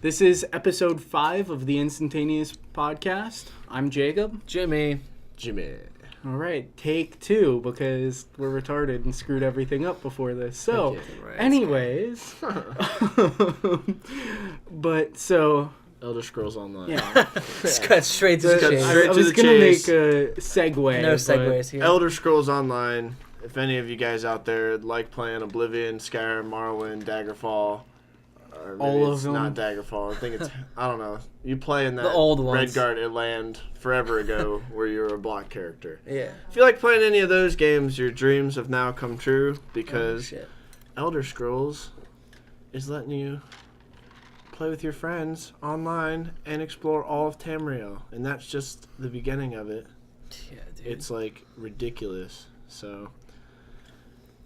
This is episode 5 of the Instantaneous Podcast. I'm Jacob. Jimmy. All right, take 2 because we're retarded and screwed everything up before this. So, anyways, Elder Scrolls Online. Yeah. Cut straight to the chase. I was going to make a segue. No segues here. Elder Scrolls Online. If any of you guys out there like playing Oblivion, Skyrim, Morrowind, Daggerfall, or maybe all of it's them. not Daggerfall. I think it's, I don't know. You play in that the old ones. Redguard land forever ago where you were a block character. Yeah. If you like playing any of those games, your dreams have now come true because Elder Scrolls is letting you play with your friends online and explore all of Tamriel. And that's just the beginning of it. Yeah, dude. It's like ridiculous. So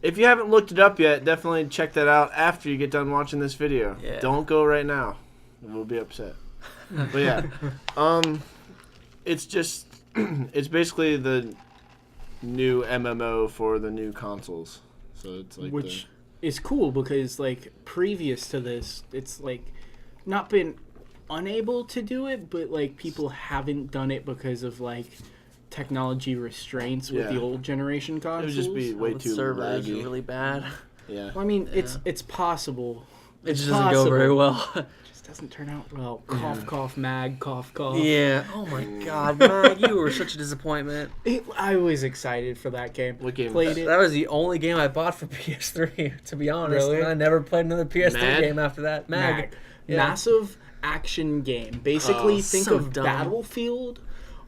if you haven't looked it up yet, definitely check that out after you get done watching this video. Yeah. Don't go right now. We'll be upset. But yeah. It's just it's basically the new MMO for the new consoles. So it's like which is cool because like previous to this, it's like not been unable to do it, but like people haven't done it because of like technology restraints with the old generation consoles. It would just be way too servers laggy. are really bad. Yeah. Well, I mean, it's possible. It just doesn't go very well. It just doesn't turn out well. Cough, cough, mag, cough, cough. Yeah. Oh my God, Mag, you were such a disappointment. I was excited for that game. What game? Played it. That was the only game I bought for PS3, to be honest. Really? And I never played another PS3 game after that. Mag. Yeah. Massive action game. Basically, think so of dumb. Battlefield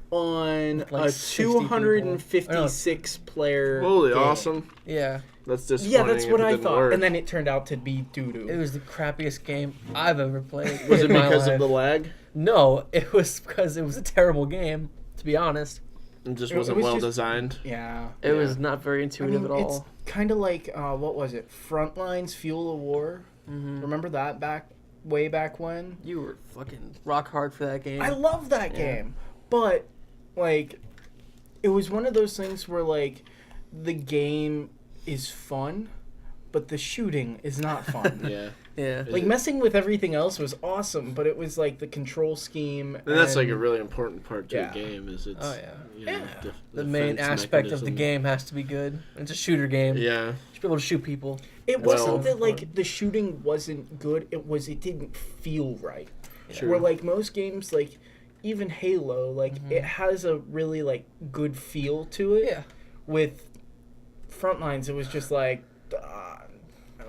on Like a 256 player Holy game. awesome. Yeah. That's disappointing. Yeah, that's what if it I didn't thought. work. And then it turned out to be doo-doo. It was the crappiest game I've ever played. Was it in my because life. of the lag? No, it was because it was a terrible game, to be honest. It just It wasn't was well just- designed. Yeah. It was not very intuitive at all. It's kind of like, what was it? Frontlines Fuel of War. Mm-hmm. Remember that way back when? You were fucking rock hard for that game. I love that game. But, like, it was one of those things where, like, the game is fun, but the shooting is not fun. Yeah. Yeah. Like, messing with everything else was awesome, but it was, like, the control scheme. And that's, like, a really important part to a game is it's... Oh, yeah. You know, The main defense aspect of the mechanism. game has to be good. It's a shooter game. Yeah. You should be able to shoot people. It Well- wasn't that, like, the shooting wasn't good. It didn't feel right. Sure. Where, like, most games, like, even Halo, like, it has a really, like, good feel to it. Yeah. With Frontlines, it was just like,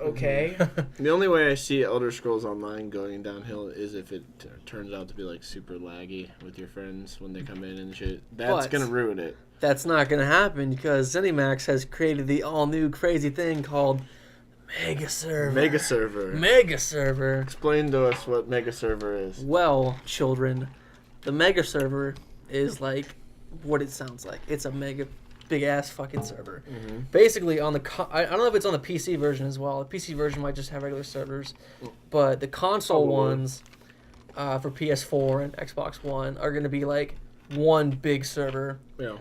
okay. The only way I see Elder Scrolls Online going downhill is if it turns out to be, like, super laggy with your friends when they come in and shit. That's But- gonna ruin it. That's not going to happen because ZeniMax has created the all-new crazy thing called Mega Server. Mega Server. Mega Server. Explain to us what Mega Server is. Well, children, the Mega Server is like what it sounds like. It's a mega big-ass fucking server. Mm-hmm. Basically, on the I don't know if it's on the PC version as well. The PC version might just have regular servers. But the console ones for PS4 and Xbox One are going to be like one big server. Yeah.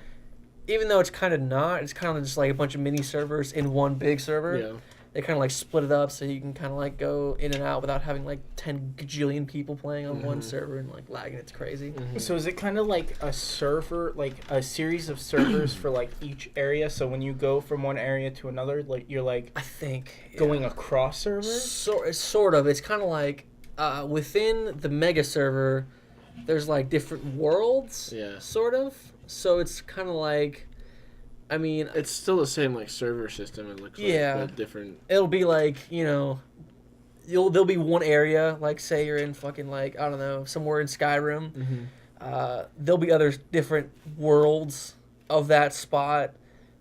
Even though it's kind of not, it's kind of just like a bunch of mini servers in one big server. Yeah. They kind of like split it up so you can kind of like go in and out without having like 10 gajillion people playing on one server and like lagging. It's crazy. So is it kind of like a server, like a series of servers for like each area? So when you go from one area to another, like you're like I think going across servers? Sort of. It's kind of like within the mega server, there's like different worlds. Yeah. Sort of. So it's kind of like, I mean, It's still the same, like, server system, it looks like, but different. it'll be like, you know, there'll be one area, like say you're in fucking like, I don't know, somewhere in Skyrim. There'll be other different worlds of that spot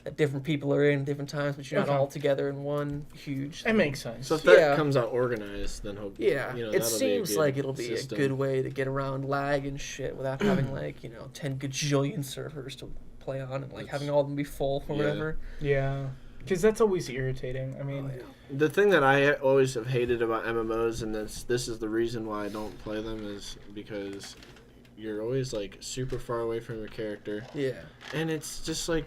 that different people are in different times, but you're not all together in one huge. That makes sense. So if that comes out organized, then hopefully, Yeah, you know, it that'll be a seems good like it'll be system. a good way to get around lag and shit without having like, you know, 10 gajillion servers to play on and like having all of them be full or whatever. Yeah. Because that's always irritating. I mean, The thing that I always have hated about MMOs, and this is the reason why I don't play them, is because you're always like super far away from your character. Yeah. And it's just like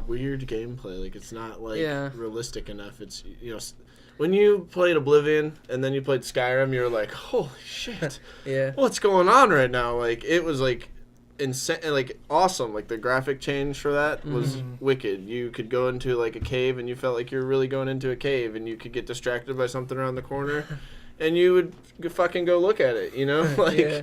weird gameplay. Like it's not like realistic enough. It's, you know, When you played Oblivion and then you played Skyrim, you were like, holy shit. Yeah. What's going on right now? Like, it was like insane, like awesome. Like the graphic change for that was wicked. You could go into like a cave and you felt like you were really going into a cave, and you could get distracted by something around the corner and you would fucking go look at it, you know? Like, yeah.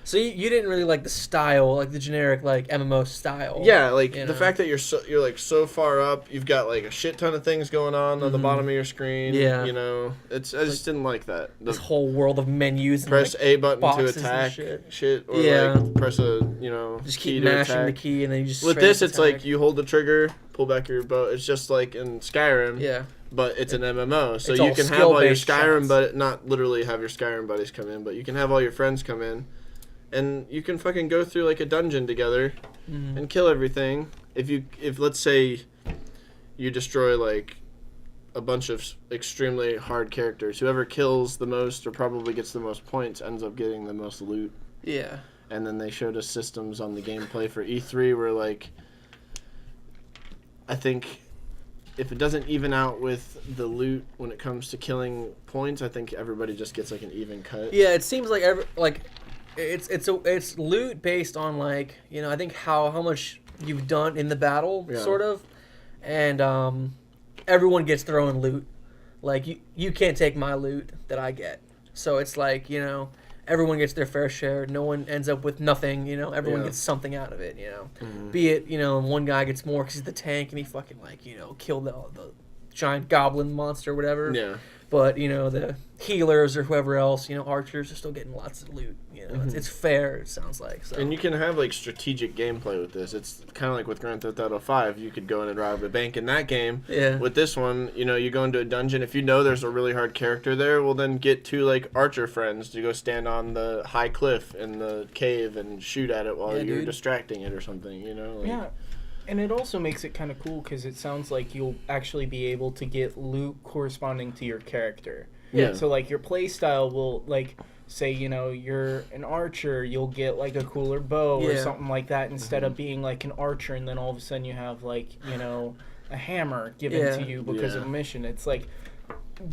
So you didn't really like the style, like the generic like MMO style. yeah, like the know? fact that you're like so far up, you've got like a shit ton of things going on the bottom of your screen. Yeah. You know, I just didn't like that. This whole world of menus. Press and, A button to boxes attack and shit, or Yeah. like press a just key keep to mashing attack. the key and then you just. With straight this, up it's like attack. you hold the trigger, pull back your bow. It's just like in Skyrim. Yeah. But it's an MMO, so It's you all can have all your skill-based Skyrim, shots. but not literally have your Skyrim buddies come in, but you can have all your friends come in, and you can fucking go through like a dungeon together and kill everything. If let's say you destroy like a bunch of extremely hard characters, whoever kills the most or probably gets the most points ends up getting the most loot. Yeah. And then they showed us systems on the gameplay for E3 where like I think if it doesn't even out with the loot when it comes to killing points, I think everybody just gets like an even cut. Yeah, it seems like it's loot based on like, you know, I think how much you've done in the battle, Yeah. sort of, and everyone gets their own loot. Like you can't take my loot that I get, so it's like, you know, everyone gets their fair share. No one ends up with nothing. You know, everyone Yeah. gets something out of it. You know, be it, you know, one guy gets more because he's the tank and he fucking like, you know, killed the giant goblin monster or whatever. Yeah. But, you know, the healers or whoever else, you know, archers are still getting lots of loot. You know, it's fair, it sounds like. So. And you can have like strategic gameplay with this. It's kind of like with Grand Theft Auto 5. You could go in and rob a bank in that game. Yeah. With this one, you know, you go into a dungeon. If you know there's a really hard character there, well, then get two like archer friends to go stand on the high cliff in the cave and shoot at it while you're distracting it or something. You know. Like, Yeah. And it also makes it kind of cool because it sounds like you'll actually be able to get loot corresponding to your character. Yeah. So, like, your play style will, like, say, you know, you're an archer, you'll get, like, a cooler bow or something like that instead of being, like, an archer and then all of a sudden you have, like, you know, a hammer given to you because of a mission. It's, like,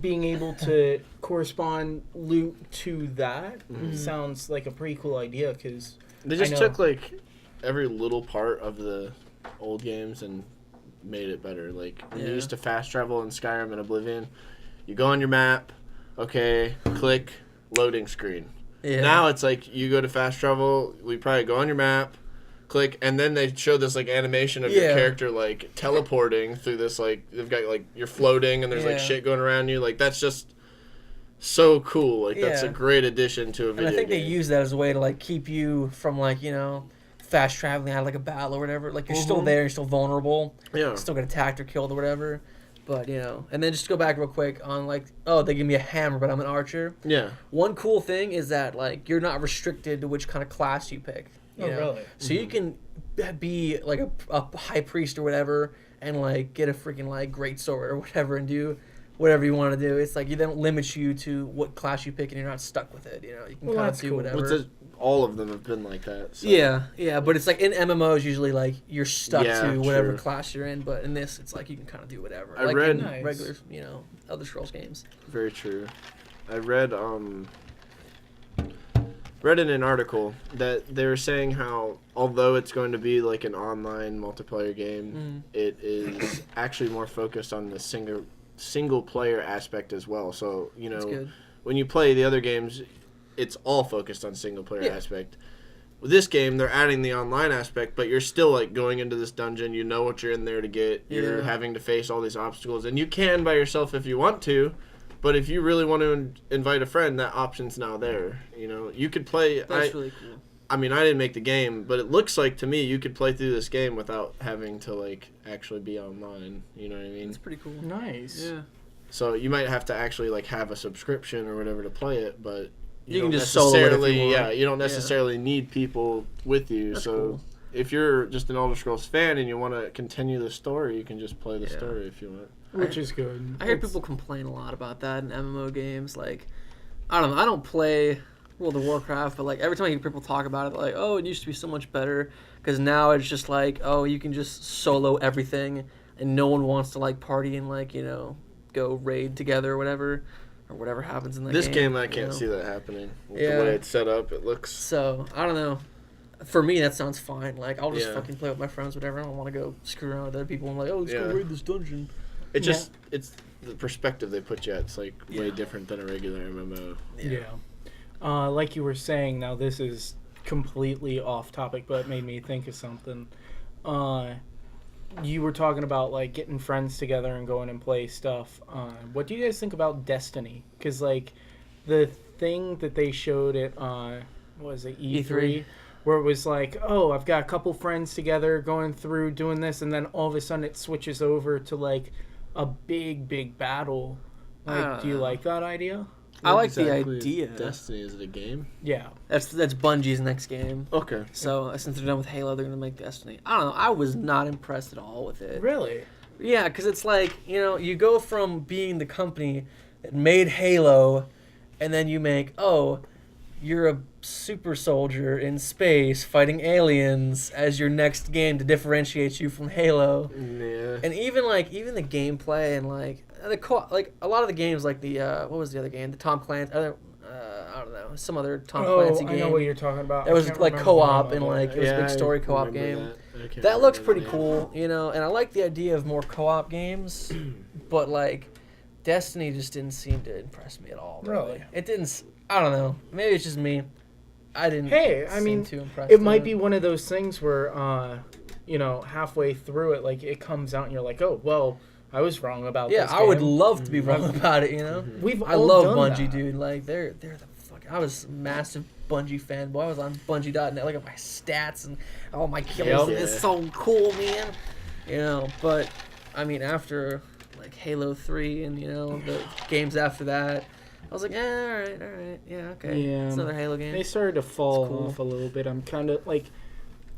being able to correspond loot to that sounds like a pretty cool idea because They just took, like, every little part of the old games and made it better. Like, when you used to fast travel in Skyrim and Oblivion, you go on your map, okay, click, loading screen. Yeah. Now it's like you go to fast travel, we probably go on your map, click, and then they show this like animation of your character like teleporting through this, like they've got like you're floating and there's like shit going around you. Like that's just so cool. Like that's a great addition to a video And I think game. they use that as a way to like keep you from like, you know, fast traveling out of like a battle or whatever. Like you're still there, you're still vulnerable. Yeah. Still get attacked or killed or whatever. But, you know, and then just to go back real quick on like, oh, they give me a hammer, but I'm an archer. Yeah. One cool thing is that like you're not restricted to which kind of class you pick. You know? really? So you can be like a high priest or whatever and like get a freaking like great sword or whatever and do whatever you want to do. It's like they don't limit you to what class you pick and you're not stuck with it. You know, you can kind of do whatever. All of them have been like that. So. Yeah, but it's like in MMOs usually like you're stuck to whatever true. class you're in, but in this it's like you can kind of do whatever. I like read in regular, you know, Elder Scrolls games. Very true. I read in an article that they were saying how although it's going to be like an online multiplayer game, it is actually more focused on the single player aspect as well. So, you know, when you play the other games, it's all focused on single player aspect. With this game, they're adding the online aspect, but you're still like going into this dungeon, you know what you're in there to get. You're having to face all these obstacles, and you can by yourself if you want to. But if you really want to invite a friend, that option's now there. You know, you could play. That's really cool. I mean, I didn't make the game, but it looks like to me you could play through this game without having to like actually be online. You know what I mean? It's pretty cool. Nice. Yeah. So you might have to actually like have a subscription or whatever to play it, but you can just solo it if you want. Yeah, you don't necessarily need people with you. That's so cool. if you're just an Elder Scrolls fan and you want to continue the story, you can just play the story if you want. Which is good. I hear people complain a lot about that in MMO games. Like, I don't know. I don't play World of Warcraft, but like every time I hear people talk about it, like, oh, it used to be so much better because now it's just like, oh, you can just solo everything, and no one wants to like party and like, you know, go raid together or whatever happens in the game. This game, I can't see that happening. With Yeah. the way it's set up, it looks... So, I don't know. For me, that sounds fine. Like, I'll just Yeah. fucking play with my friends, whatever. I don't want to go screw around with other people and like, oh, let's Yeah. go raid this dungeon. It just... It's the perspective they put you at. It's, like, way different than a regular MMO. Yeah. Like you were saying, now this is completely off topic, but it made me think of something. You were talking about like getting friends together and going and play stuff. What do you guys think about Destiny? Because like the thing that they showed at what was it, E3, where it was like, oh, I've got a couple friends together going through doing this, and then all of a sudden it switches over to like a big battle. Like, do you like that idea? I like the idea. Destiny, is it a game? Yeah. That's Bungie's next game. Okay. So since they're done with Halo, they're gonna make Destiny. I don't know. I was not impressed at all with it. Really? Yeah, because it's like, you know, you go from being the company that made Halo, and then you make, oh, you're a super soldier in space fighting aliens as your next game to differentiate you from Halo. Yeah. And even the gameplay and like a lot of the games, like the what was the other game? The Tom Clancy. I don't know, some other Tom Clancy game. I know what you're talking about. That was like co-op and like it was a big story co-op game. That looks pretty cool, you know. And I like the idea of more co-op games, but like Destiny just didn't seem to impress me at all. Really? It didn't. I don't know. Maybe it's just me. I didn't. Hey, I mean, too impressed it might be one of those things where, you know, halfway through it, like it comes out and you're like, oh, well, I was wrong about this. Yeah, I would love to be wrong about it. You know, I love Bungie, dude. Like they're the fuck. I was a massive Bungie fanboy. I was on Bungie.net. Look at my stats and all my kills. Yeah. It's so cool, man. You know, but I mean, after like Halo 3 and you know the games after that, I was like, all right, yeah, okay. Yeah. It's another Halo game. They started to fall It's cool. off a little bit. I'm kind of like,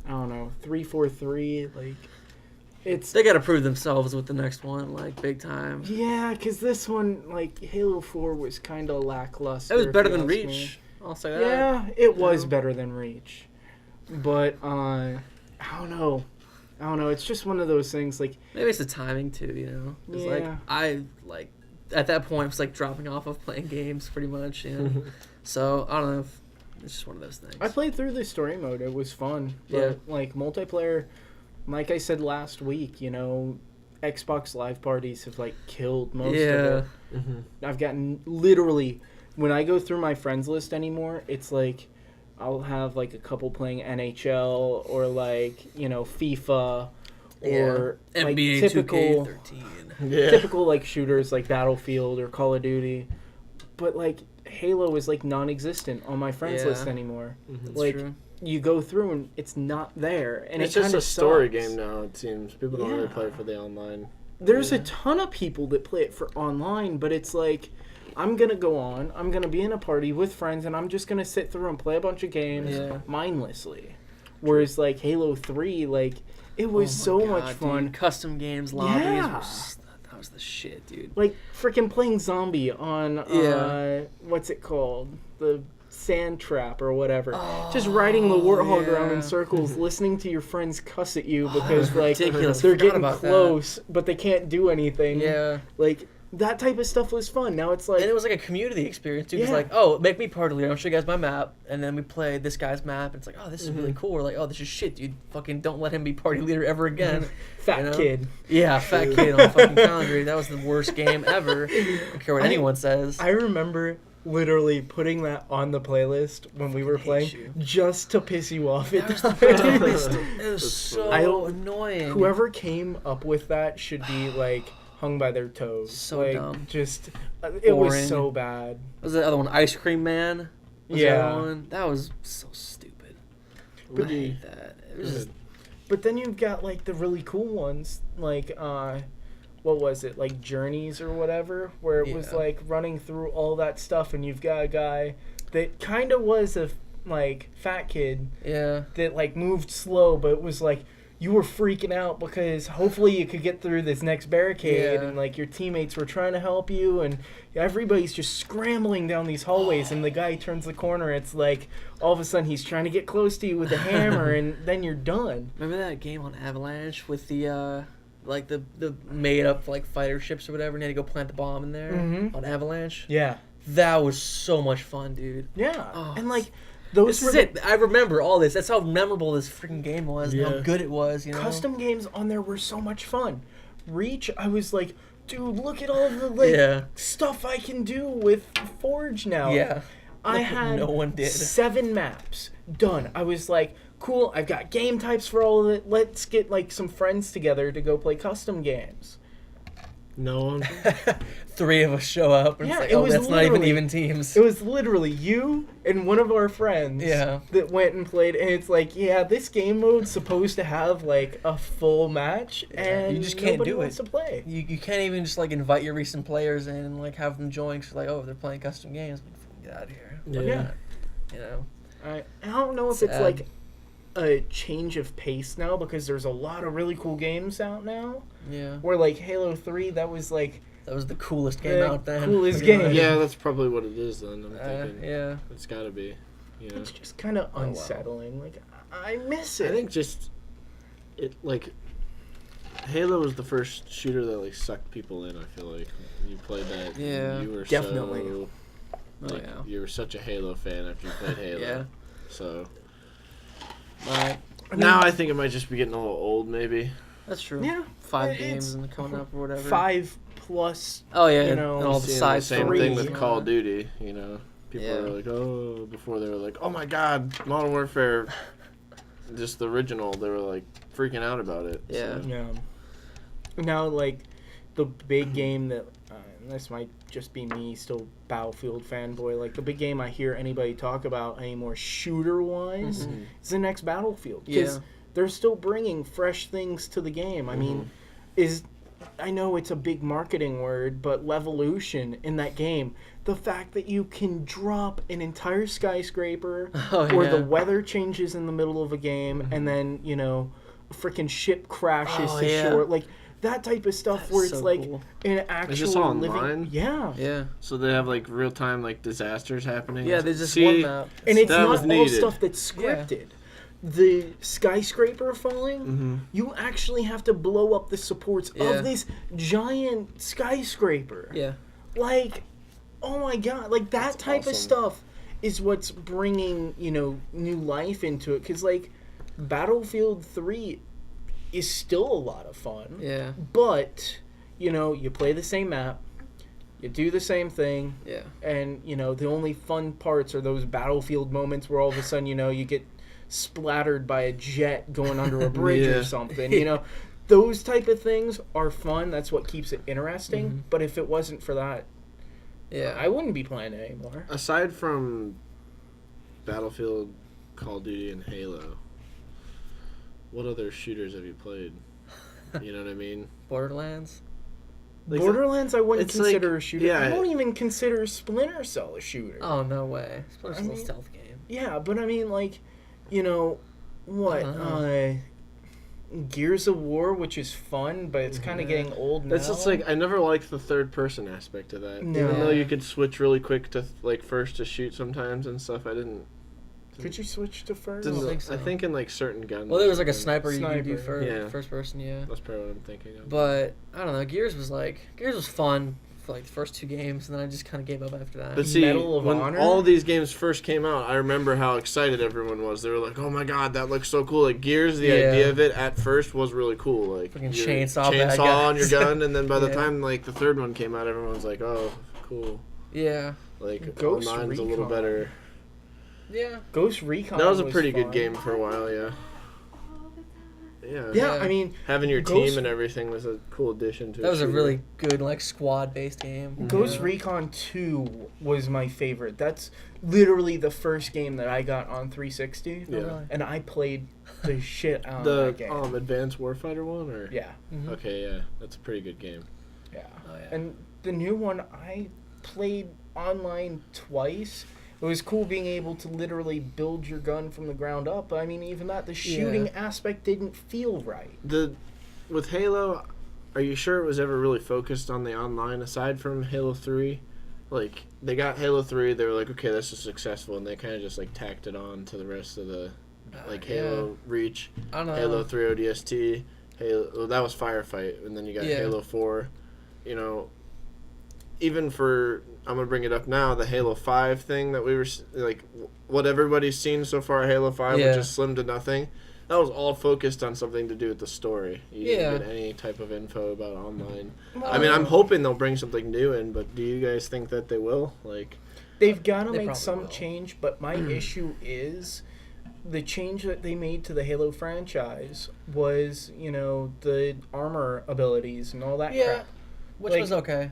I don't know, 343. Like, it's They got to prove themselves with the next one, like big time. yeah, because this one, like Halo 4, was kind of lackluster. It was if better you than ask me. Reach. I'll say that. Yeah, it was Yeah. better than Reach, but I don't know. It's just one of those things. Like, Maybe it's the timing too, you know. It's like Yeah. I like at that point was like dropping off of playing games pretty much, you know. So I don't know if it's just one of those things. I played through the story mode. It was fun. But, like, multiplayer, like I said last week, you know, Xbox Live parties have, like, killed most of it. I've gotten, literally, when I go through my friends list anymore, it's like, I'll have, like, a couple playing NHL or, like, you know, FIFA or, like, NBA typical, 2K13. typical, like, shooters like Battlefield or Call of Duty. But, like, Halo is like non-existent on my friends list anymore. That's like true. you go through and it's not there, and it's it just kinda a story sucks. game now. It seems people don't really play for the online. There's a ton of people that play it for online, but it's like I'm gonna go on. I'm gonna be in a party with friends, and I'm just gonna sit through and play a bunch of games mindlessly. Whereas like Halo 3, like it was so much fun. Dude. Custom games lobbies. Yeah. That was the shit, dude. Like freaking playing zombie on what's it called? The sand trap or whatever. Just riding the warthog around in circles, listening to your friends cuss at you because like ridiculous. they're Forgot getting about close, but they can't do anything. Yeah. Like that type of stuff was fun. Now it's like And it was like a community experience, too. It's Yeah. like, oh, make me party leader. I'll show you guys my map. And then we play this guy's map. And it's like, oh, this is really cool. We're like, oh, this is shit, dude. Fucking don't let him be party leader ever again. fat you know? kid. Yeah, fat kid on fucking Calendar. That was the worst game ever. I don't care what anyone says. I remember literally putting that on the playlist when we were playing you. just to piss you off. It was so annoying. Whoever came up with that should be like hung by their toes. So like, dumb. Just it was Boring. so bad. What was the other one? Ice Cream Man? Was the Yeah. other one? That was so stupid. But I hate that. It was just, But then you've got like the really cool ones, like what was it, like Journeys or whatever, where it was Yeah. like running through all that stuff, and you've got a guy that kind of was a like fat kid yeah. that like moved slow, but it was like you were freaking out because hopefully you could get through this next barricade, Yeah. and like your teammates were trying to help you, and everybody's just scrambling down these hallways, and the guy turns the corner. It's like all of a sudden he's trying to get close to you with a hammer, and then you're done. Remember that game on Avalanche with the like the made up like fighter ships or whatever, and you had to go plant the bomb in there on Avalanche. Yeah. That was so much fun, dude. Yeah. Oh, and like those this is it. I remember all this. That's how memorable this freaking game was, and how good it was, you know. Custom games on there were so much fun. Reach, I was like, dude, look at all the stuff I can do with Forge now. Yeah. I had no one did. 7 maps done. I was like, cool, I've got game types for all of it. Let's get like some friends together to go play custom games. No one. 3 of us show up, and Yeah, it's like, it oh, was that's not even literally- teams. It was literally you and one of our friends that went and played, and it's like, yeah, this game mode's supposed to have like a full match, and you just can't nobody do wants it. to play. You can't even just like invite your recent players in and like have them join. Cause like, oh, they're playing custom games. Like, get out of here. Yeah. You know. I don't know if it's like a change of pace now, because there's a lot of really cool games out now. Yeah. Where like Halo 3, that was like That was the coolest game out then. coolest Pretty game. much. Yeah, that's probably what it is then. I'm thinking. Yeah. It's got to be. You know. it's just kind of wow. unsettling. Like I miss it. I think just it like Halo was the first shooter that like sucked people in. I feel like you played that. Yeah, you were definitely. So, like, yeah. you were such a Halo fan after you played Halo. Yeah. So Right. now I think it might just be getting a little old, maybe. That's true. Yeah. 5 it's games and coming up or whatever. 5 plus. Oh yeah, you know, and all the Seeing side the same stories. thing with Yeah. Call of Duty. You know, people Yeah. were like, oh, before they were like, oh my God, Modern Warfare, just the original. They were like freaking out about it. Yeah. So. Yeah. Now, like, the big game that, this might just be me, still Battlefield fanboy, like, the big game I hear anybody talk about anymore, shooter-wise, is the next Battlefield. Because they're still bringing fresh things to the game. I mean, I know it's a big marketing word, but Levolution in that game, the fact that you can drop an entire skyscraper, or the weather changes in the middle of a game, and then, you know, a freaking ship crashes to shore, like that type of stuff. Where it's so like cool. an actual Is this online? living, Yeah. So they have like real time like disasters happening. Yeah, there's this See, one map. and it's That was not all needed. stuff that's scripted. The skyscraper falling, you actually have to blow up the supports of this giant skyscraper. Yeah. Like, oh my god, like that That's type of awesome. stuff is what's bringing, you know, new life into it. Because, like, Battlefield 3 is still a lot of fun. Yeah. But, you know, you play the same map, you do the same thing, Yeah. and, you know, the only fun parts are those Battlefield moments where all of a sudden, you know, you get splattered by a jet going under a bridge or something, you know. Those type of things are fun. That's what keeps it interesting. But if it wasn't for that, Yeah. I wouldn't be playing it anymore. Aside from Battlefield, Call of Duty, and Halo, what other shooters have you played? You know what I mean? Borderlands. Like, Borderlands, I wouldn't it's consider like- a shooter. yeah. I don't even consider Splinter Cell a shooter. Oh no way! It's supposed to be a mean- stealth game. Yeah, but I mean, like, you know, what? Uh-huh. Gears of War, which is fun, but it's kind of getting old now. That's just like I never liked the third person aspect of that. No. Even though you could switch really quick to like first to shoot sometimes and stuff, I didn't. Could you switch to first? don't think so. I think in like certain guns. Well, there was like a and- sniper you could do Sniper. Yeah. first person, yeah. That's probably what I'm thinking of. But I don't know. Gears was fun for like the first 2 games, and then I just kind of gave up after that. But see, Medal of when Honor? all these games first came out, I remember how excited everyone was. They were like, "Oh my god, that looks so cool!" Like Gears, the Yeah. idea of it at first was really cool. Like Fucking your chainsaw bad on your guys. gun, and then by the Yeah. time like the third one came out, everyone was like, "Oh, cool!" Yeah. Like Ghost Online's a little Recon. better. Yeah. Ghost Recon. That was a pretty fun. good game for a while, yeah. Yeah. Yeah, Yeah. I mean, Having your Ghost- team and everything was a cool addition to. That was a shooter. really good like squad based game. Ghost Yeah. Recon 2 was my favorite. That's literally the first game that I got on 360. Yeah. really? And I played the shit out of The that game. Advanced Warfighter one, or Yeah, Okay, yeah, that's a pretty good game. yeah. Oh, yeah. And the new one, I played online twice. It was cool being able to literally build your gun from the ground up. But I mean, even that, the shooting aspect didn't feel right. With Halo, are you sure it was ever really focused on the online aside from Halo 3? Like they got Halo 3, they were like, okay, this is successful, and they kind of just like tacked it on to the rest of the like Halo Reach, I don't know. Halo 3 ODST, Halo. Well, that was Firefight, and then you got Yeah. Halo 4. You know, even for I'm gonna bring it up now, the Halo 5 thing that we were like, what everybody's seen so far, Halo 5, Yeah. which is slim to nothing. That was all focused on something to do with the story. You didn't get any type of info about online. I mean, I'm hoping they'll bring something new in, but do you guys think that they will? Like, They've got to They make probably some will. change, but my issue is the change that they made to the Halo franchise was, you know, the armor abilities and all that Yeah. crap. Which Like, was okay.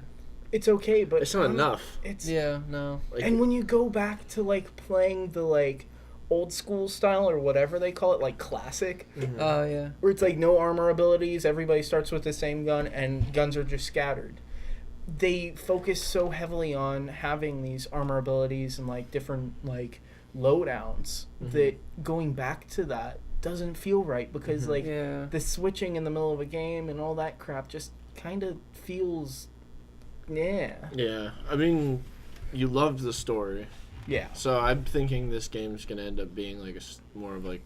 It's okay, but it's not enough. It's Yeah, no. Like, and when you go back to like playing the like old school style or whatever they call it, like classic, Oh, yeah. where it's like no armor abilities, everybody starts with the same gun, and guns are just scattered. They focus so heavily on having these armor abilities and like different like loadouts that going back to that doesn't feel right because like Yeah. the switching in the middle of a game and all that crap just kind of feels yeah. I mean, you loved the story. Yeah. So I'm thinking this game's gonna end up being like more of like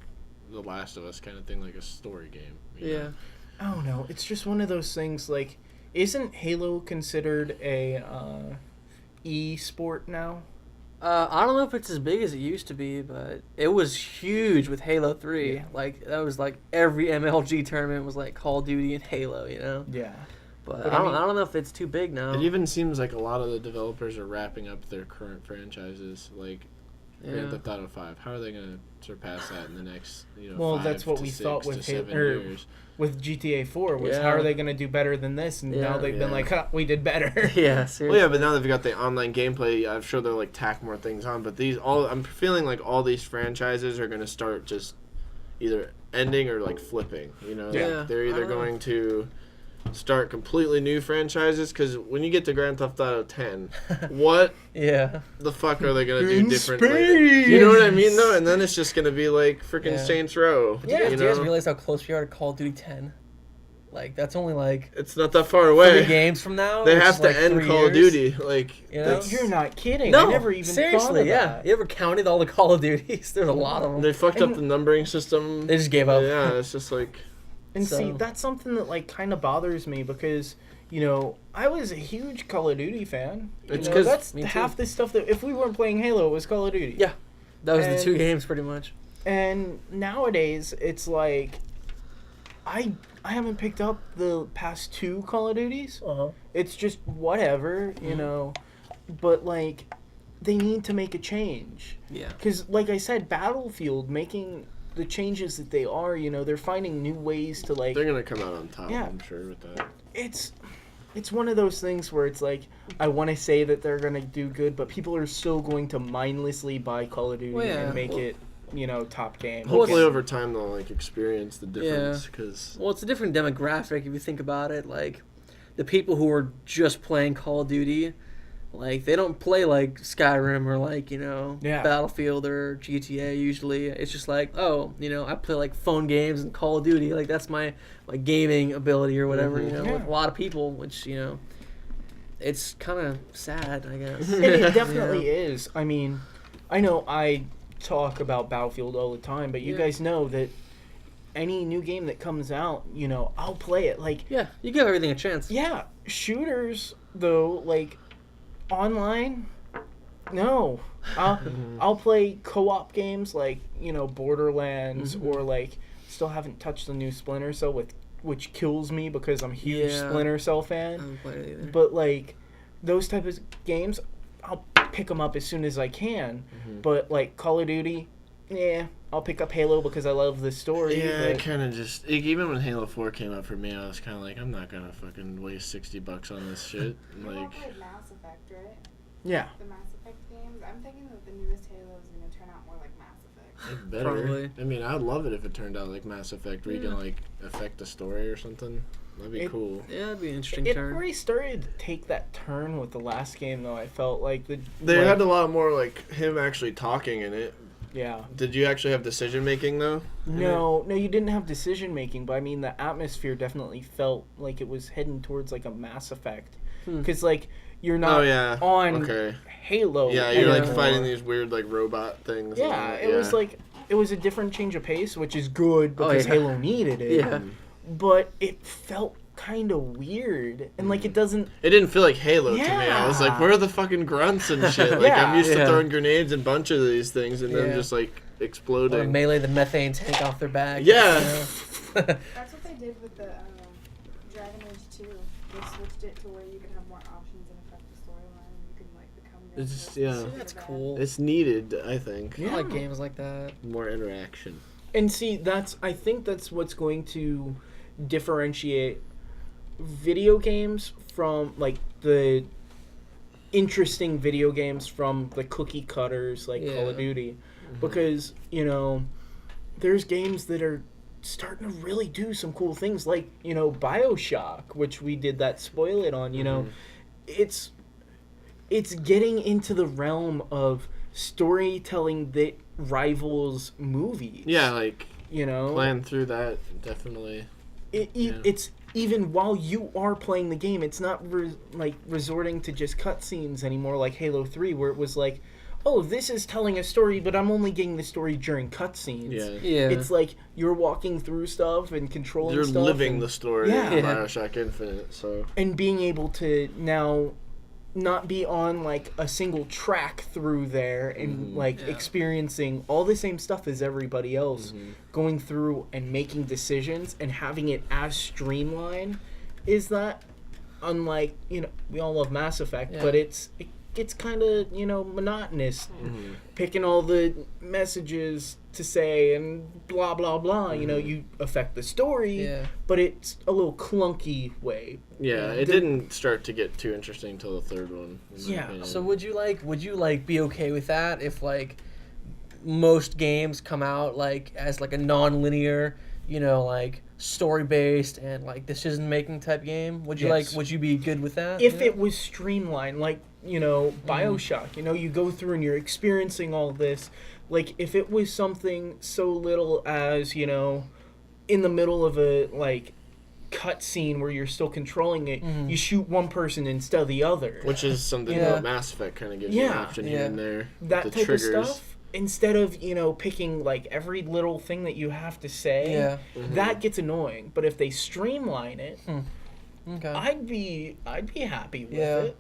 The Last of Us kind of thing, like a story game. you know? I don't know. It's just one of those things like isn't Halo considered a e-sport now? I don't know if it's as big as it used to be, but it was huge with Halo 3. Yeah. Like, that was like every MLG tournament was like Call of Duty and Halo, you know? Yeah. But But I I don't, mean- I don't know if it's too big now. It even seems like a lot of the developers are wrapping up their current franchises, like Grand Yeah. Theft Auto 5. How are they gonna surpass that in the next, Well, 5 that's what to we 6 thought to with 7 Halo- years? With GTA 4 was Yeah. how are they going to do better than this? And now Yeah. they've been Yeah. like, huh, we did better. Yeah, seriously. Well, yeah, but now they've got the online gameplay. I'm sure they'll like tack more things on. But I'm feeling like all these franchises are gonna start just either ending or like flipping. You know, Yeah. Like, they're I either don't know. going to start completely new franchises because when you get to Grand Theft Auto 10, what Yeah. the fuck are they gonna do In differently? space! You know what I mean, though? And then it's just gonna be like freaking Yeah. Saints Row. Do you guys know? realize how close we are to Call of Duty 10? Like, that's only like It's not that far 3 away. games from now. They which have is, to like, end 3 Call of years. Duty. Like, You know? that's- You're not kidding. No, I never even seriously, thought of yeah. that. You ever counted all the Call of Duties? There's a lot of them. they fucked up And- the numbering system. They just gave up. Yeah, it's just like. And see, So- that's something that like kind of bothers me because I was a huge Call of Duty fan. It's You know, 'cause- that's me too. half the stuff that if we weren't playing Halo, it was Call of Duty. Yeah. That was And- the 2 games, pretty much. And nowadays, it's like I haven't picked up the past 2 Call of Duties. Uh-huh. It's just whatever, But like, they need to make a change. Yeah. Because, like I said, Battlefield making the changes that they are, they're finding new ways to like. They're gonna come out on top, Yeah. I'm sure, with that. It's one of those things where it's like I want to say that they're gonna do good, but people are still going to mindlessly buy Call of Duty Well, yeah. and make it, top game. Hopefully, it's- over time, they'll like experience the difference. Because Well, it's a different demographic if you think about it. Like, the people who are just playing Call of Duty, like, they don't play, like, Skyrim or, like, Yeah. Battlefield or GTA usually. It's just like, I play, like, phone games and Call of Duty. Like, that's my gaming ability or whatever, Mhm. with Yeah. a lot of people, which, it's kind of sad, I guess. And it definitely is. I mean, I know I talk about Battlefield all the time, but you Yeah. guys know that any new game that comes out, I'll play it. Like, Yeah, you give everything a chance. yeah, shooters though, like online, no. I'll play co-op games like Borderlands or like still haven't touched the new Splinter Cell which kills me because I'm a huge Yeah. Splinter Cell I fan. haven't played it either. But like those type of games, I'll pick them up as soon as I can. But like Call of Duty, yeah, I'll pick up Halo because I love the story. yeah, I but- kind of just even when Halo 4 came out for me, I was kind of like, I'm not gonna fucking waste $60 on this shit. You all Like, played Mass Effect, right? yeah. The Mass Effect games. I'm thinking that the newest Halo is going to turn out more like Mass Effect. it better. Probably. I mean, I'd love it if it turned out like Mass Effect, where you can like affect the story or something. That'd be It- cool. Yeah, it'd be an interesting It turn. already started to take that turn with the last game, though. I felt like They like, had a lot more like him actually talking in it. yeah. Did you actually have decision making though? in No, you didn't have decision making, but I mean the atmosphere definitely felt like it was heading towards like a Mass Effect, because like you're it? not Oh yeah. on Okay. Halo. Yeah, you're like anymore. fighting these weird like robot things. Yeah, and, it was like it was a different change of pace, which is good Oh, because yeah. Halo needed it. Yeah. but it felt kind of weird, and like it doesn't. It didn't feel like Halo to me. I was like, Yeah. where are the fucking grunts and shit? Like, Yeah. I'm used to Yeah. throwing grenades and a bunch of these things, and then Yeah. just like Or exploding. melee the methane tank off their back. Yeah. you know? That's what they did with the Dragon Age 2. They switched it to where you could have more options and affect the storyline. You can like become your It's just- own person, yeah. good That's or bad. cool. It's needed, I think. I like games like that. More interaction. And see, I think that's what's going to differentiate video games from like the interesting video games from the cookie cutters like Call of Yeah. Duty, because there's games that are starting to really do some cool things, like BioShock, which we did that spoil it on. It's getting into the realm of storytelling that rivals movies. Yeah, like Oh. plan through that definitely. It's even while you are playing the game, it's not resorting to just cutscenes anymore, like Halo 3, where it was like, oh, this is telling a story, but I'm only getting the story during cutscenes. Yeah. Yeah. It's like you're walking through stuff and controlling You're stuff. living and, the story Yeah. in Bioshock Infinite, so and being able to now not be on like a single track through there and like Yeah. experiencing all the same stuff as everybody else, going through and making decisions and having it as streamlined is that unlike we all love Mass Effect, Yeah. but it gets kind of monotonous picking all the messages to say and blah blah blah. You affect the story, Yeah. but it's a little clunky way. yeah, it The- didn't start to get too interesting till the third one. in my Yeah. opinion. So would you be okay with that if like most games come out like as like a non-linear, like story based and like decision making type game? Would you Yes. would you be good with that? If it was streamlined, like BioShock, you go through and you're experiencing all this. Like if it was something so little as in the middle of a like cutscene where you're still controlling it, you shoot one person instead of the other. Which is something Yeah. that Mass Effect kind of gives you an Yeah. option here Yeah. and there. with That the type triggers. of stuff, instead of picking like every little thing that you have to say, Yeah. that gets annoying. But if they streamline it, Okay. I'd be happy with Yeah. it.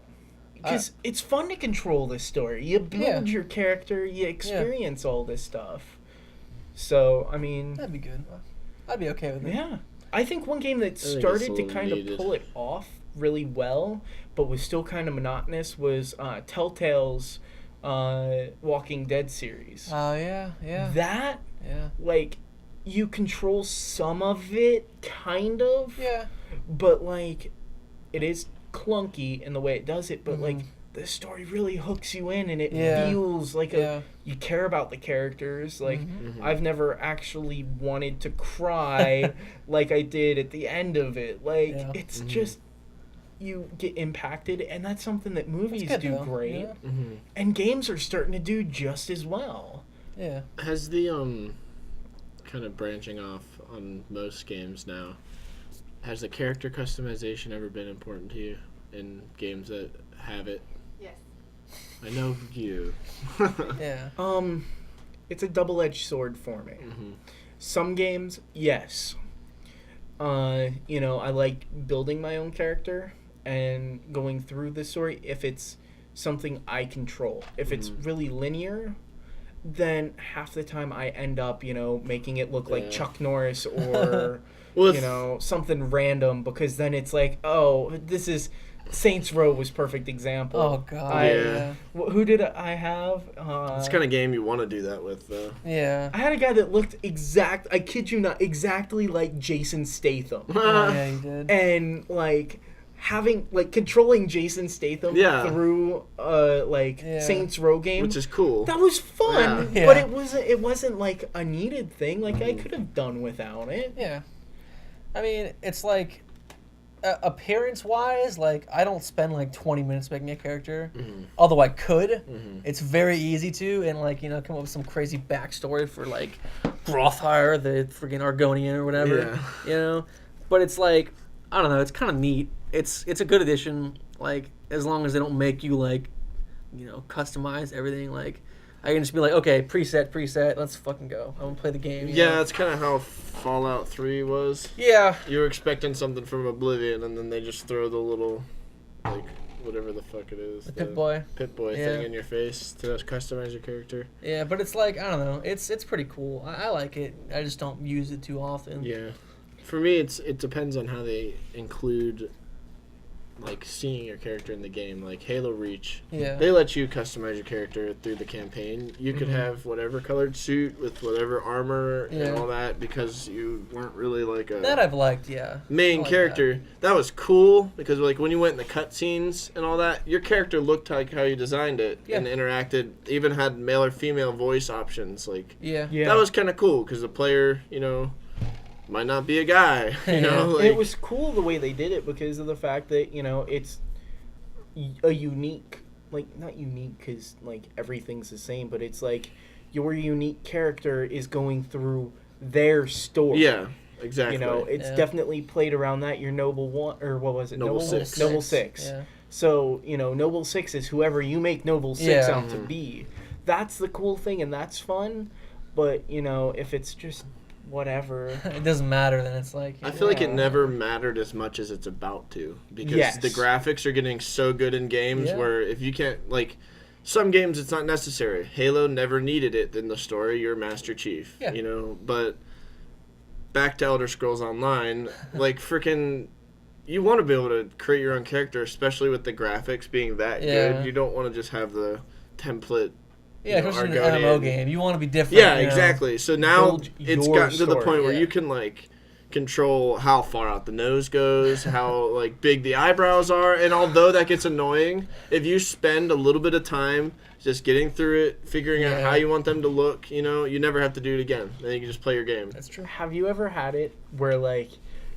Because it's fun to control this story. You build Yeah. your character, you experience all this stuff. So, I mean, That'd be good. I'd be okay with it. yeah. I think one game that think it's a started to little kind of needed. pull it off really well, but was still kind of monotonous, was Telltale's Walking Dead series. Oh yeah. That, Yeah. like, you control some of it, kind of. Yeah. But like it is clunky in the way it does it, but like Mhm. the story really hooks you in and it Yeah. feels like Yeah. you care about the characters. Like Mhm. I've never actually wanted to cry like I did at the end of it. Like Yeah. it's just you get impacted, and that's something that movies good, do though. great, Yeah. and games are starting to do just as well. Yeah. Has the kind of branching off on most games now, has the character customization ever been important to you in games that have it? Yes. I know you. Yeah. It's a double-edged sword for me. Some games, yes. I like building my own character and going through the story if it's something I control. If it's really linear, then half the time I end up, making it look like Yeah. Chuck Norris or, Well, if- something random, because then it's like, oh, this is... Saints Row was perfect example. Oh god. Yeah. Who did I have? It's the kind of game you want to do that with, though. Yeah. I had a guy that looked I kid you not, exactly like Jason Statham. Oh, yeah, you did. And controlling Jason Statham Yeah. through Yeah. Saints Row game, Which is cool. that was fun. Yeah. But Yeah. it wasn't like a needed thing. Like I could have done without it. Yeah. I mean, it's like appearance-wise, like I don't spend like 20 minutes making a character, although I could. It's very easy to, and come up with some crazy backstory for like Brothhire, the friggin' Argonian or whatever. Yeah. But it's like I don't know. It's kind of neat. It's a good addition. Like as long as they don't make you customize everything. Like I can just be like, okay, preset, let's fucking go. I'm gonna play the game. you Yeah, know? that's kind of how Fallout 3 was. Yeah. You were expecting something from Oblivion, and then they just throw the little, like, whatever the fuck it is. The Pip-Boy. Pip-Boy Yeah. thing in your face to customize your character. Yeah, but it's like, I don't know. It's pretty cool. I like it. I just don't use it too often. Yeah. For me, it depends on how they include, like, seeing your character in the game. Like Halo Reach, Yeah. they let you customize your character through the campaign. You could Mhm. have whatever colored suit with whatever armor Yeah. and all that because you weren't really like a That I've liked, yeah. main I like character. That was cool because like when you went in the cutscenes and all that, your character looked like how you designed it Yeah. and interacted. Even had male or female voice options. Like Yeah. Yeah. that was kind of cool because the player, might not be a guy. Yeah. Like, And it was cool the way they did it because of the fact that it's a unique, like not unique because like everything's the same, but it's like your unique character is going through their story. yeah, exactly. It's Yeah. definitely played around that. Your Noble One, or what was it? Noble Six. Noble Six. Yeah. So Noble Six is whoever you make Noble Six Yeah. out to be. That's the cool thing, and that's fun. But if it's just whatever. It doesn't matter then. It's like... I feel like it Yeah. never mattered as much as it's about to because Yes. the graphics are getting so good in games Yeah. where if you can't like some games it's not necessary. Halo never needed it in the story. You're Master Chief, Yeah. But back to Elder Scrolls Online, like freaking, you want to be able to create your own character, especially with the graphics being that Yeah. good. You don't want to just have the template. Yeah, especially in an Argonian. MMO game. You want to be different. Yeah, you know? exactly. So now Build it's your gotten to the story. point where Yeah. you can like control how far out the nose goes, how like big the eyebrows are, and although that gets annoying, if you spend a little bit of time just getting through it, figuring out Yeah. how you want them to look, you never have to do it again. Then you can just play your game. That's true. Have you ever had it where like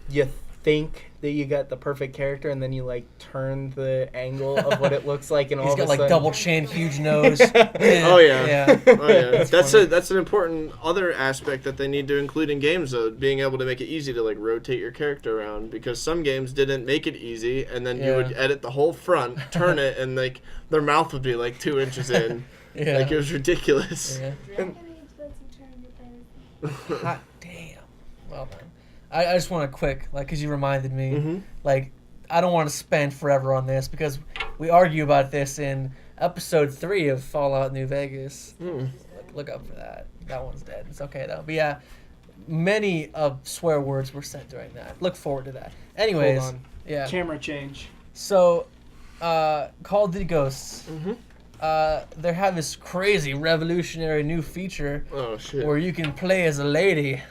you think that you got the perfect character and then you like turn the angle of what it looks like and all He's of got a like sudden... double chin, huge nose. Oh, yeah. Yeah. Oh yeah, that's funny. that's an important other aspect that they need to include in games though, being able to make it easy to like rotate your character around because some games didn't make it easy, and then you would Yeah. edit the whole front, turn it, and like their mouth would be like 2 inches in, Yeah. like it was ridiculous. Yeah. Dragon Age lets you turn your character. Hot damn. Well done. I just want to quick, like, because you reminded me, Mhm. like, I don't want to spend forever on this because we argue about this in episode 3 of Fallout New Vegas. Mm. Look up for that. That one's dead. It's okay, though. But yeah, many swear words were said during that. Look forward to that. Anyways, Hold on. yeah. Camera change. So, Call of Duty Ghosts, Mhm. they have this crazy revolutionary new feature Oh shit. where you can play as a lady.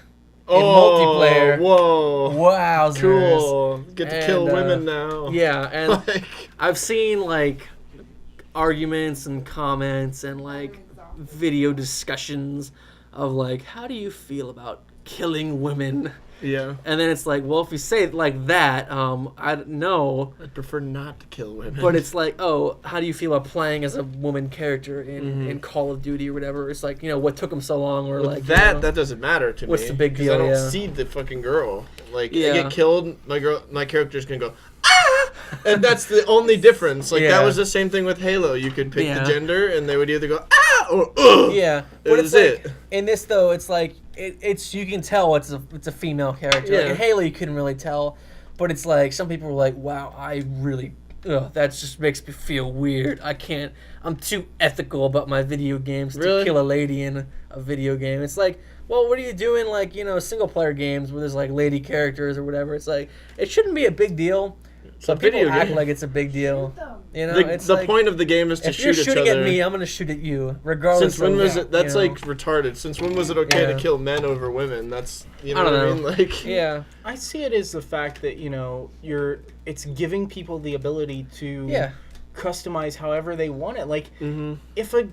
oh, multiplayer. Whoa. Wowzers. Cool. Get to kill And, women now. Yeah, and Like, I've seen like arguments and comments and like video discussions of like, how do you feel about killing women? yeah. And then it's like, well, if you say it like that, I don't know. I'd prefer not to kill women. But it's like, oh, how do you feel about playing as a woman character Mm-hmm. in Call of Duty or whatever? It's like, what took them so long, or With like that doesn't matter to me. What's the big 'cause deal, I don't yeah. see the fucking girl. Like, I Yeah. get killed, my character's gonna go, ah! And that's the only difference. Like, Yeah. that was the same thing with Halo. You could pick Yeah. the gender, and they would either go, ah! Or, ugh! Yeah, It but was it's like it. in this though, it's like it's you can tell it's a female character. Like Yeah. in Halo, you couldn't really tell, but it's like some people were like, "Wow, I really, that just makes me feel weird. I can't. I'm too ethical about my video games to Really? kill a lady in a video game." It's like, well, what are you doing? Like single player games where there's like lady characters or whatever. It's like it shouldn't be a big deal. It's But a video people act game. like it's a big deal. Shoot them. It's The like, point of the game is to if you're shoot each shooting other. at me, I'm gonna shoot at you, regardless. Since when of, was it? That's you know. like retarded. Since when was it okay Yeah. to kill men over women? That's I what don't I know. mean. Like, Yeah. I see it as the fact that it's giving people the ability to Yeah. customize however they want it. Like hmm if a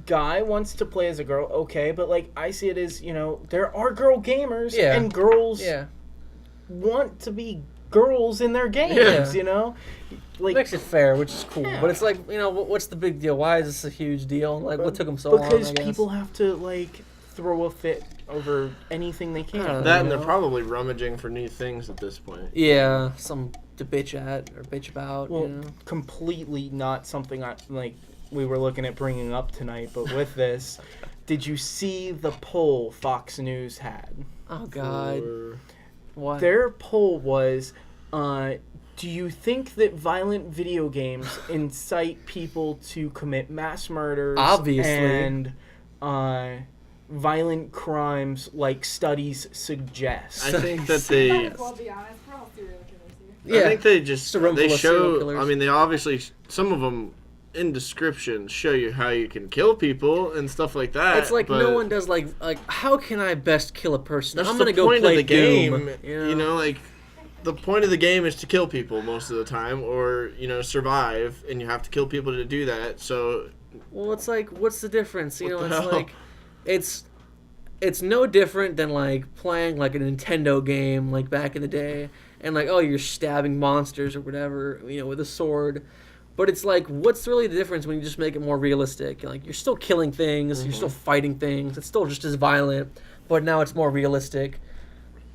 guy wants to play as a girl, okay, but like I see it as there are girl gamers Yeah. and girls Yeah. want to be girls in their games. Yeah. Like Makes it fair, which is cool. Yeah. But it's like, what's the big deal? Why is this a huge deal? Like, what took them so long? because I guess? people have to like throw a fit over anything they I don't know. can. That and you they're know? probably rummaging for new things at this point. Yeah, some to bitch at or bitch about. Well, you know? completely not something I like. we were looking at bringing up tonight, but with this, did you see the poll Fox News had? Oh God. What? Their poll was, do you think that violent video games incite people to commit mass murders Obviously. and violent crimes like studies suggest? I think that Might they. as well be honest. We're all serial killers here. Yeah. I think they just a room they full of serial show. killers. I mean, they obviously some of them in description show you how you can kill people and stuff like that. It's like but no one does like how can I best kill a person? That's I'm the gonna go point play of the game. Doom, You know, like the point of the game is to kill people most of the time, or survive, and you have to kill people to do that. So Well, it's like, what's the difference? You What know, the it's hell? like, it's no different than like playing like a Nintendo game like back in the day, and like, oh, you're stabbing monsters or whatever, with a sword. But it's like, what's really the difference when you just make it more realistic? Like, you're still killing things, you're still fighting things. It's still just as violent, but now it's more realistic.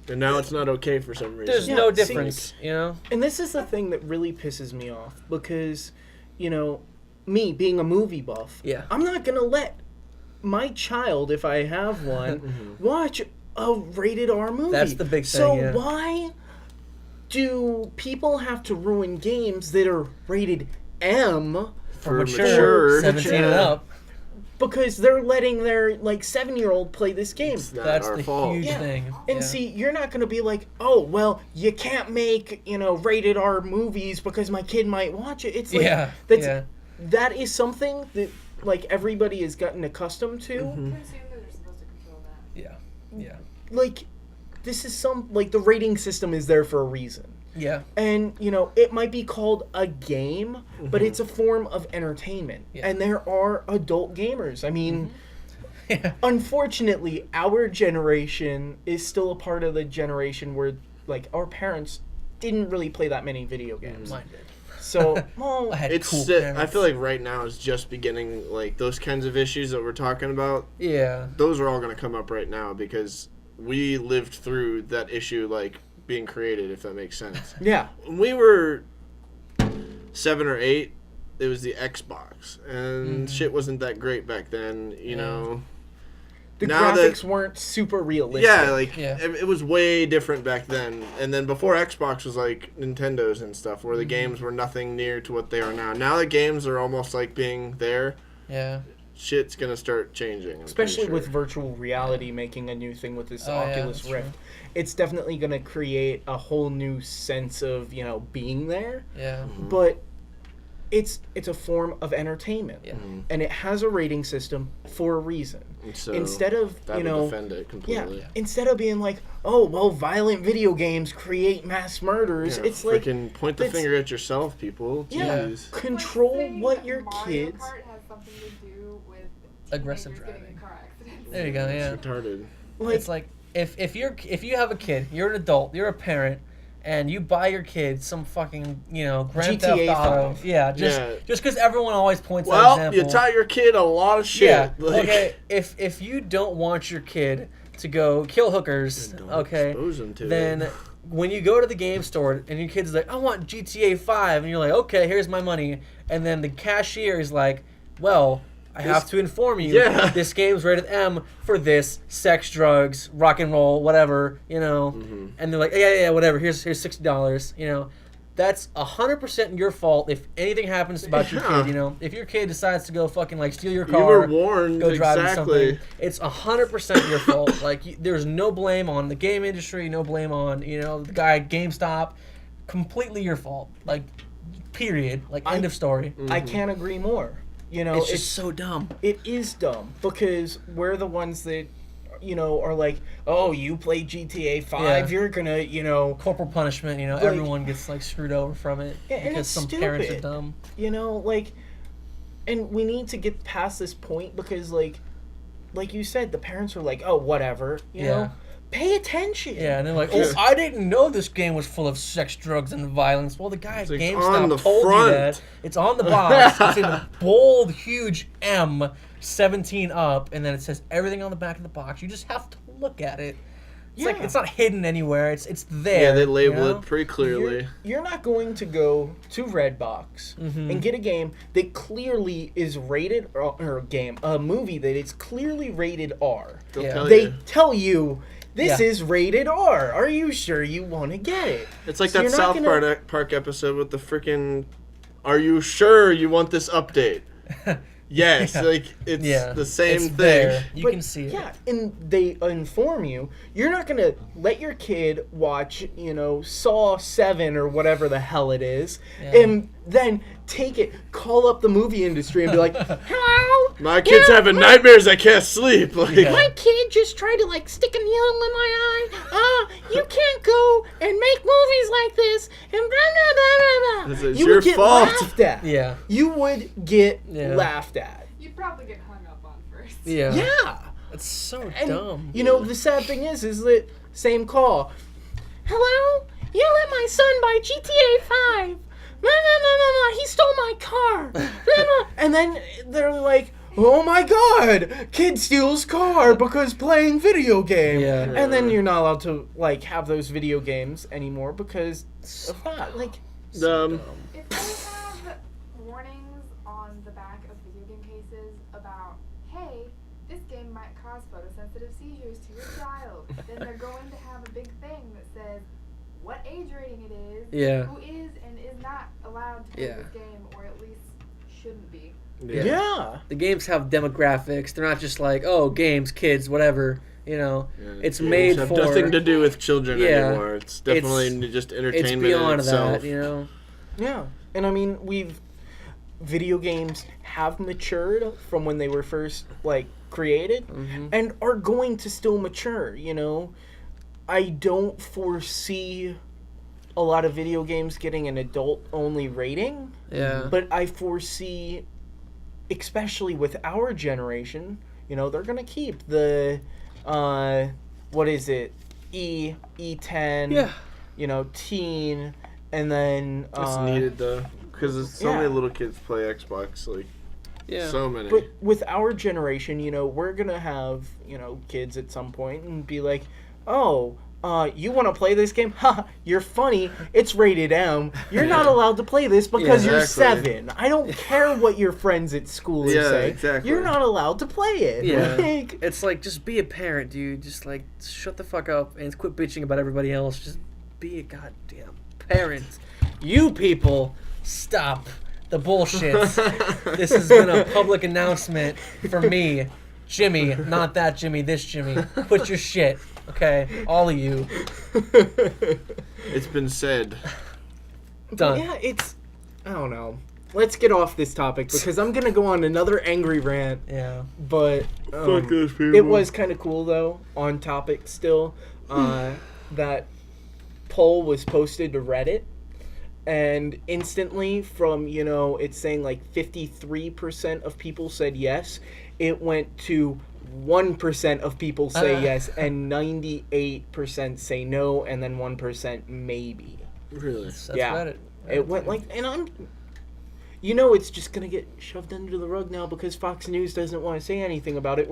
and now it's not okay for some reason. There's Yeah, no see- difference, And this is the thing that really pisses me off because, me being a movie buff, Yeah. I'm not going to let my child, if I have one, watch a rated R movie. That's the big thing, So yeah. why do people have to ruin games that are rated M For mature, 17 and yeah. up. because they're letting their 7-year-old play this game? It's not That's our the fault. huge Yeah. thing. And Yeah. see, you're not going to be like, oh, well, you can't make, rated R movies because my kid might watch it. It's like, Yeah, that's, yeah. that is something that, like, everybody has gotten accustomed to. You can assume that they're supposed to control that. Yeah. Like, this is the rating system is there for a reason. Yeah. And, it might be called a game, but it's a form of entertainment. Yeah. And there are adult gamers. I mean, Yeah. unfortunately, our generation is still a part of the generation where, like, our parents didn't really play that many video games. Mine did. So, well, I had It's cool I parents. feel like right now is just beginning, like those kinds of issues that we're talking about. Yeah. Those are all going to come up right now because we lived through that issue, like being created, if that makes sense. yeah. When we were 7 or 8, it was the Xbox, and shit wasn't that great back then. You know. The Now that- graphics weren't super realistic. Yeah, like Yeah. it was way different back then. And then before Xbox was like Nintendo's and stuff, where the games were nothing near to what they are now. Now the games are almost like being there. Yeah. Shit's gonna start changing. I'm pretty Especially sure. with virtual reality making a new thing with this Oh, yeah, Oculus that's Rift. true. It's definitely going to create a whole new sense of, being there. Yeah. But it's a form of entertainment. Yeah. And it has a rating system for a reason. And so Instead of, that would defend it yeah, completely. instead of being like, oh, well, violent video games create mass murders, Yeah, it's like, freaking point the that's- finger at yourself, people. yeah, Jeez. control Saying what that your Mario kids... Kart has something to do with Aggressive teenagers getting driving. in car accidents. There you go. Yeah. It's retarded. It's like if you have a kid, you're an adult, you're a parent, and you buy your kid some fucking Grand Theft GTA Auto. 5. Yeah. Yeah. Just because everyone always points that Well, example. you taught your kid a lot of shit. Yeah. Like, Okay. If you don't want your kid to go kill hookers, Don't okay, expose them to then it. when you go to the game store and your kid's like, I want GTA 5, and you're like, okay, here's my money, and then the cashier is like, well, I have to inform you, Yeah. this game's rated M for this, sex, drugs, rock and roll, whatever, Mm-hmm. and they're like, yeah, whatever, here's $60, That's 100% your fault if anything happens about your Yeah. kid, If your kid decides to go fucking, like, steal your You car, were warned, go drive exactly. something, it's 100% your fault. Like, there's no blame on the game industry, no blame on, the guy at GameStop. Completely your fault. Like, period. Like, end of story. I can't agree more. It's just so dumb. It is dumb because we're the ones that, are like, oh, you play GTA 5, Yeah. you're gonna, Corporal punishment, everyone gets, like, screwed over from it. Yeah, and because it's some parents are stupid. dumb. And we need to get past this point because, like you said, the parents are like, oh, whatever, you know? Pay attention. Yeah, and they're like, oh, I didn't know this game was full of sex, drugs, and violence. Well, the guy at It's on GameStop the told front. you that. It's on the box. It's in a bold, huge M, 17 up, and then it says everything on the back of the box. You just have to look at it. it's not hidden anywhere. It's there. Yeah, they label you know? it pretty clearly. You're not going to go to Redbox and get a game that clearly is rated, or a movie that is clearly rated R. They tell you this is rated R. Are you sure you want to get it? It's like that South Park episode with the freaking, are you sure you want this update? Yes, like it's the same thing. There. You can see it. Yeah, and they inform you. You're not gonna let your kid watch, Saw 7 or whatever the hell it is, and then take it, call up the movie industry and be like, "Hello, my kid's having nightmares. I can't sleep. My kid just tried to stick a needle in my eye. You can't go and make movies like this." And blah blah blah blah blah. It's your fault. Laughed at. Yeah. You would get laughed at. You'd probably get hung up on first. Yeah. Yeah. It's so And, dumb. the sad thing is that same call. "Hello? You let my son buy GTA 5. He stole my car." And then they're like, "Oh my god, kid steals car because playing video game." Yeah. And then you're not allowed to have those video games anymore because of that. If they have warnings on the back of video game cases about, hey, this game might cause photosensitive seizures to your child, then they're going to have a big thing that says what age rating it is, who is and is not allowed to play this game, or at least shouldn't be. Yeah. The games have demographics. They're not just like, oh, games, kids, whatever. It's made have for nothing to do with children anymore. It's definitely just entertainment. It's beyond in itself. that, Yeah. And I mean, video games have matured from when they were first created and are going to still mature, I don't foresee a lot of video games getting an adult-only rating. Yeah. But I foresee, especially with our generation, they're going to keep the, what is it, E10, teen, and then... It's needed, though, because so many little kids play Xbox, so many. But with our generation, we're going to have, kids at some point and be like, "Oh, you want to play this game? Ha, you're funny. It's rated M. You're not allowed to play this because you're 7. I don't care what your friends at school say. Exactly. You're not allowed to play it." Yeah. It's just be a parent, dude. Just shut the fuck up and quit bitching about everybody else. Just be a goddamn parent. You people, stop the bullshit. This has been a public announcement from me, Jimmy, not that Jimmy, this Jimmy. Quit your shit. Okay, all of you. It's been said. Done. Yeah, I don't know. Let's get off this topic because I'm gonna go on another angry rant. Yeah. But Fuck those people. It was kind of cool though. On topic still, that poll was posted to Reddit, and instantly from it's saying 53% of people said yes, it went to 1% of people say yes, and 98% say no, and then 1% maybe. Really? That's yeah. Reddit. It went and I'm. It's just gonna get shoved under the rug now because Fox News doesn't want to say anything about it.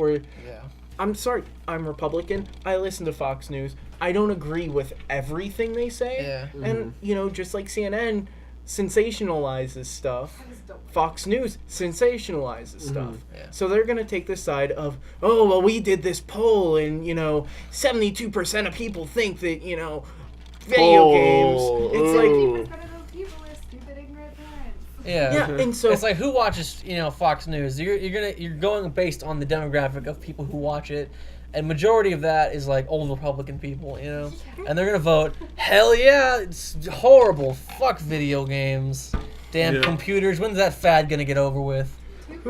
I'm sorry, I'm Republican. I listen to Fox News. I don't agree with everything they say. Yeah. And just like CNN sensationalizes stuff, Fox News sensationalizes stuff. Yeah. So they're going to take the side of, "Oh, well, we did this poll and, 72% of people think that, video games." It's like... 50% of those people are stupid, ignorant parents. Yeah. And so... It's like, who watches, Fox News? You're going based on the demographic of people who watch it. And majority of that is old Republican people, and they're gonna vote. Hell yeah, it's horrible. Fuck video games, damn computers. When's that fad gonna get over with? 2%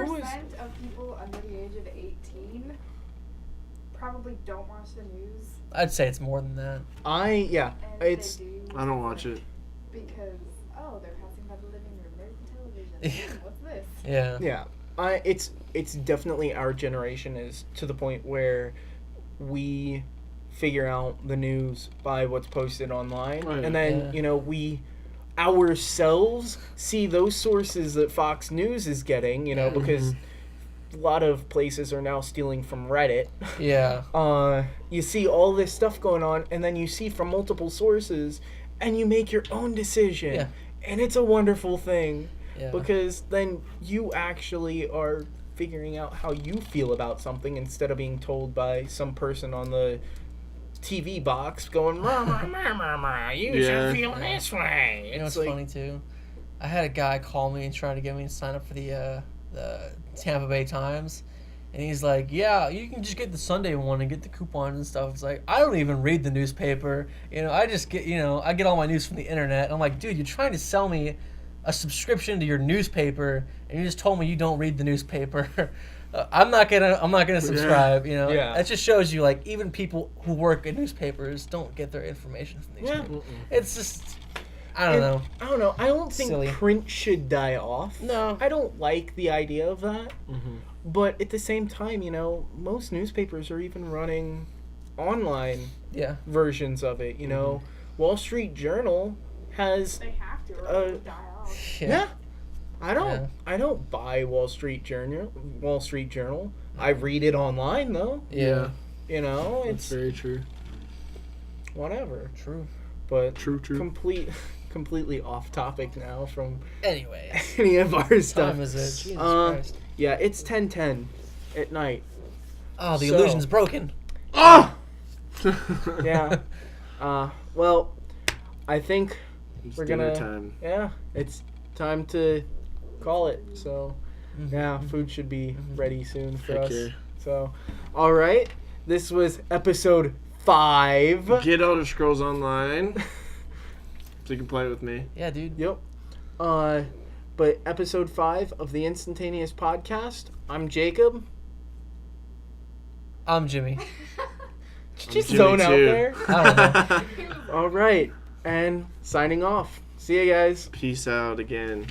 of people under the age of 18 probably don't watch the news. I'd say it's more than that. And it's... they do I don't watch it. because they're passing by the living room. There's the television. What's this? Yeah. Yeah. It's definitely our generation is to the point where we figure out the news by what's posted online, Right. and then we ourselves see those sources that Fox News is getting, because a lot of places are now stealing from Reddit. Yeah. You see all this stuff going on, and then you see from multiple sources, and you make your own decision. Yeah. And it's a wonderful thing. Yeah. Because then you actually are figuring out how you feel about something instead of being told by some person on the TV box going, you should feel this way. You know what's funny too? I had a guy call me and try to get me to sign up for the Tampa Bay Times. And he's like, yeah, you can just get the Sunday one and get the coupons and stuff. It's like, I don't even read the newspaper. I just get, I get all my news from the internet. And I'm like, dude, you're trying to sell me a subscription to your newspaper, and you just told me you don't read the newspaper. I'm not gonna subscribe. Yeah. That just shows you, like, even people who work in newspapers don't get their information from these people. It's just, I don't know. I don't think Silly. print should die off. No. I don't like the idea of that. Mm-hmm. But at the same time, most newspapers are even running online Yeah. versions of it. Wall Street Journal has. They have to, or it'll die off. Yeah. I don't buy Wall Street Journal. I read it online though. Yeah. That's It's very true. whatever. True. But True. completely off topic now from Anyways. any of our stuff. Time is it? Jesus Christ. Yeah, it's 10:10 at night. Oh, the so- illusion's broken. Ah! Yeah. Well, I think It's we're dinner gonna. time. Yeah, it's time to call it. So, yeah, food should be ready soon for Heck us. yeah. So, all right, this was episode 5. Get Elder Scrolls Online so you can play it with me. Yeah, dude. Yep. But episode 5 of the Instantaneous Podcast. I'm Jacob. I'm Jimmy. Just Jimmy zone out too. there. I don't know. All right, and signing off. See you guys. Peace out again.